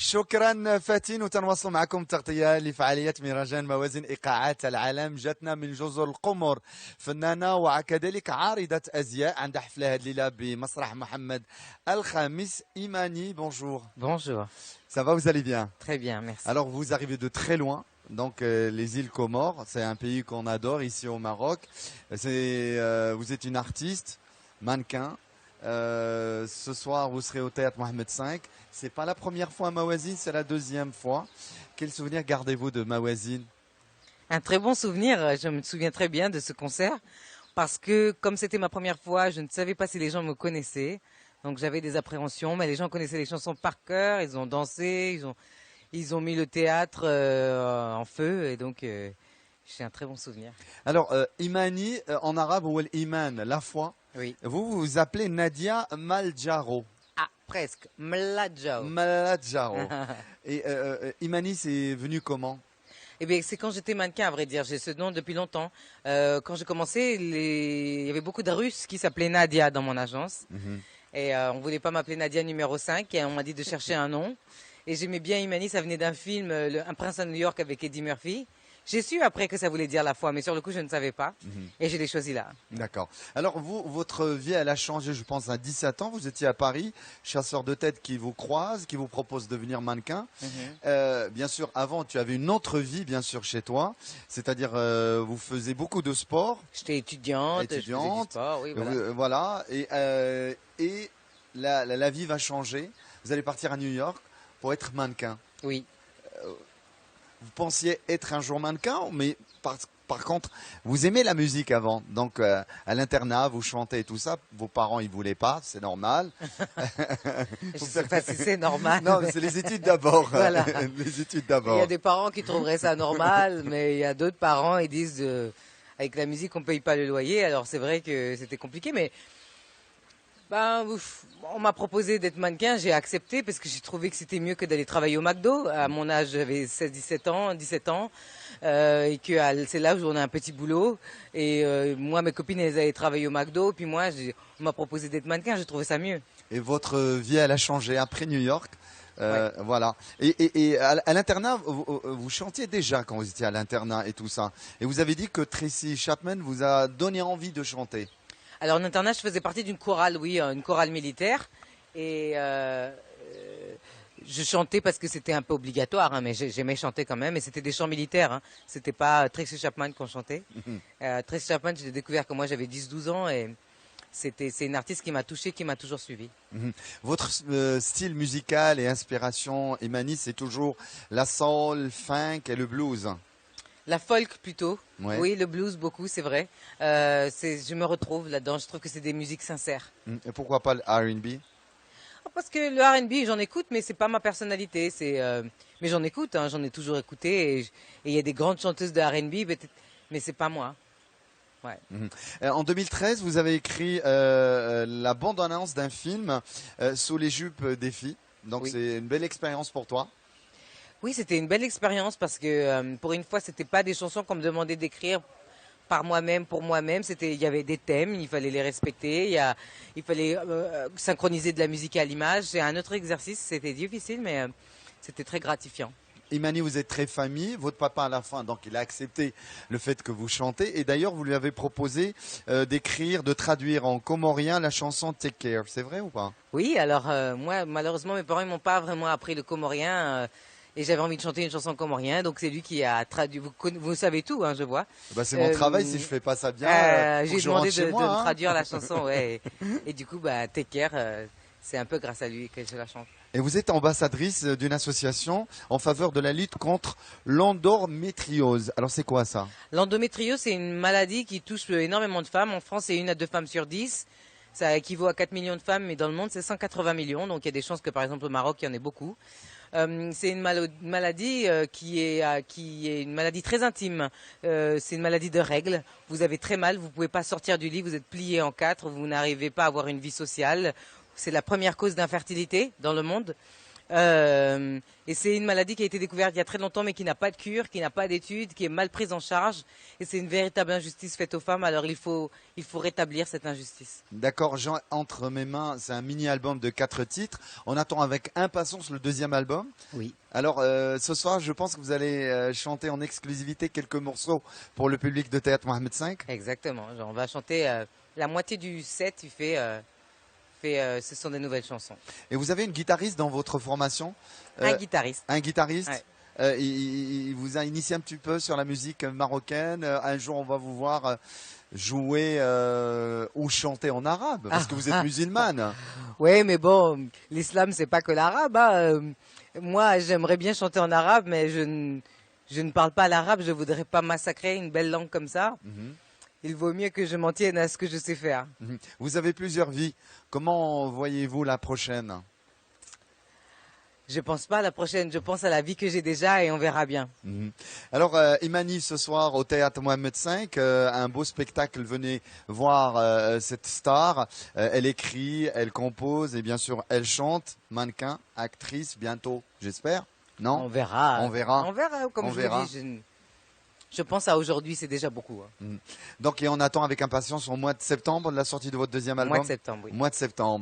شكرا فاتن، وتنواصل معكم تغطية لفعالية مهرجان موازين إيقاعات العالم. جاتنا من جزر القمر فنانة وكذلك عارضة أزياء عندها حفلة هذه الليلة بمسرح محمد الخامس. إيماني، bonjour. Bonjour, Ça va, vous allez bien? très bien, merci. Alors vous arrivez de très loin, donc les îles Comores, c'est un pays qu'on adore ici au Maroc. Vous êtes une artiste, mannequin. Ce soir vous serez au théâtre Mohamed V. C'est pas la première fois à Mawazine, c'est la deuxième fois. Quel souvenir gardez-vous de Mawazine? Un très bon souvenir, je me souviens très bien de ce concert parce que comme c'était ma première fois, je ne savais pas si les gens me connaissaient. Donc j'avais des appréhensions, mais les gens connaissaient les chansons par cœur, ils ont dansé, ils ont mis le théâtre en feu et donc j'ai un très bon souvenir. Alors Imani en arabe ou Iman, la foi. Oui. Vous vous appelez Nadia Maljaro. Ah, presque. Mladjao. Maljaro. Et Imani, c'est venu comment? Eh bien, c'est quand j'étais mannequin, à vrai dire. J'ai ce nom depuis longtemps. Quand j'ai commencé, il y avait beaucoup de Russes qui s'appelaient Nadia dans mon agence. Mhm. Et on voulait pas m'appeler Nadia numéro 5. Et on m'a dit de chercher un nom. Et j'aimais bien Imani, ça venait d'un film, Un prince à New York avec Eddie Murphy. J'ai su après que ça voulait dire la foi, mais sur le coup, je ne savais pas. Et je l'ai choisi là. D'accord. Alors vous, votre vie, elle a changé, je pense, à 17 ans. Vous étiez à Paris, chasseur de tête qui vous croise, qui vous propose de devenir mannequin. Bien sûr, avant, tu avais une autre vie, bien sûr, chez toi. C'est-à-dire, vous faisiez beaucoup de sport. J'étais étudiante, je faisais du sport, oui, voilà. Voilà. Et la vie va changer. Vous allez partir à New York pour être mannequin. Oui. Vous pensiez être un jour mannequin, mais par contre, vous aimez la musique avant. Donc, à l'internat, vous chantez et tout ça. Vos parents, ils voulaient pas, c'est normal. Je sais pas si c'est normal. Non, mais c'est les études d'abord. Voilà. Les études Il y d'abord. a des parents qui trouveraient ça normal, mais il y a d'autres parents, ils disent, avec la musique, on paye pas le loyer. Alors c'est vrai que c'était compliqué, mais ben, on m'a proposé d'être mannequin, j'ai accepté parce que j'ai trouvé que c'était mieux que d'aller travailler au McDo. À mon âge, j'avais 17 ans, et que c'est là où on a un petit boulot. Et moi, mes copines, elles allaient travailler au McDo, puis moi, on m'a proposé d'être mannequin, j'ai trouvé ça mieux. Et votre vie, elle a changé après New York. Ouais. Voilà. Et à l'internat, vous chantiez déjà quand vous étiez à l'internat et tout ça. Et vous avez dit que Tracy Chapman vous a donné envie de chanter. Alors en internat, je faisais partie d'une chorale, oui, une chorale militaire. Et je chantais parce que c'était un peu obligatoire, hein, mais j'aimais chanter quand même. Et c'était des chants militaires, hein. C'était pas Tracy Chapman qu'on chantait. Tracy Chapman, je l'ai découvert quand moi j'avais 10-12 ans et c'est une artiste qui m'a touchée, qui m'a toujours suivi. Votre style musical et inspiration, Imani, c'est toujours la soul, funk et le blues. La folk plutôt. Ouais. Oui, le blues beaucoup, c'est vrai. Je me retrouve là-dedans. Je trouve que c'est des musiques sincères. Et pourquoi pas le R&B? Parce que le R&B, j'en écoute, mais c'est pas ma personnalité. Mais j'en écoute, hein, j'en ai toujours écouté. Et il y a des grandes chanteuses de R&B, mais c'est pas moi. Ouais. En 2013, vous avez écrit la bande-annonce d'un film sous les jupes des filles. Donc Oui. c'est une belle expérience pour toi. Oui, c'était une belle expérience parce que pour une fois, c'était pas des chansons qu'on me demandait d'écrire par moi-même, pour moi-même. Il y avait des thèmes, il fallait les respecter. Il fallait synchroniser de la musique à l'image. C'est un autre exercice, c'était difficile, mais c'était très gratifiant. Imani, vous êtes très famille. Votre papa, à la fin, donc, il a accepté le fait que vous chantez. Et d'ailleurs, vous lui avez proposé d'écrire, de traduire en comorien la chanson Take Care. C'est vrai ou pas? Oui, alors moi, malheureusement, mes parents ne m'ont pas vraiment appris le comorien. Et j'avais envie de chanter une chanson comorien, donc c'est lui qui a traduit. Vous savez tout, hein, je vois. Bah, c'est mon travail, si je fais pas ça bien. Faut J'ai que je demandé rentre chez de moi, me hein. traduire la chanson, ouais. Et du coup, bah, Take Care, c'est un peu grâce à lui que je la chante. Et vous êtes ambassadrice d'une association en faveur de la lutte contre l'endométriose. Alors c'est quoi ça? L'endométriose, c'est une maladie qui touche énormément de femmes. En France, c'est 1 à 2 femmes sur 10. Ça équivaut à 4 millions de femmes, mais dans le monde, c'est 180 millions. Donc il y a des chances que, par exemple, au Maroc, il y en ait beaucoup. C'est une maladie qui est une maladie très intime. C'est une maladie de règles. Vous avez très mal, vous pouvez pas sortir du lit, vous êtes plié en quatre, vous n'arrivez pas à avoir une vie sociale. C'est la première cause d'infertilité dans le monde. Et c'est une maladie qui a été découverte il y a très longtemps, mais qui n'a pas de cure, qui n'a pas d'études, qui est mal prise en charge. Et c'est une véritable injustice faite aux femmes. Alors il faut rétablir cette injustice. D'accord, j'ai entre mes mains, c'est un mini-album de 4 titres. On attend avec impatience le deuxième album. Oui. Alors ce soir, je pense que vous allez chanter en exclusivité quelques morceaux pour le public de Théâtre Mohamed V. Exactement. Genre, on va chanter la moitié du set. Ce sont des nouvelles chansons. Et vous avez une guitariste dans votre formation. Un guitariste. Un guitariste. Ouais. Il vous a initié un petit peu sur la musique marocaine. Un jour, on va vous voir jouer ou chanter en arabe, parce que vous êtes musulmane. Oui, mais bon, l'islam, c'est pas que l'arabe. Hein. Moi, j'aimerais bien chanter en arabe, mais je ne parle pas l'arabe. Je voudrais pas massacrer une belle langue comme ça. Il vaut mieux que je m'en tienne à ce que je sais faire. Vous avez plusieurs vies. Comment voyez-vous la prochaine? Je pense pas à la prochaine, je pense à la vie que j'ai déjà et on verra bien. Alors, Imani, ce soir au Théâtre Mohamed V, un beau spectacle. Venez voir cette star. Elle écrit, elle compose et bien sûr, elle chante. Mannequin, actrice, bientôt, j'espère. Non? On verra. On verra. On verra, comme On je verra. vous dis. Je pense à aujourd'hui, c'est déjà beaucoup. Hein. Donc, et on attend avec impatience au mois de septembre la sortie de votre deuxième album. Mois de septembre, oui. Mois de septembre.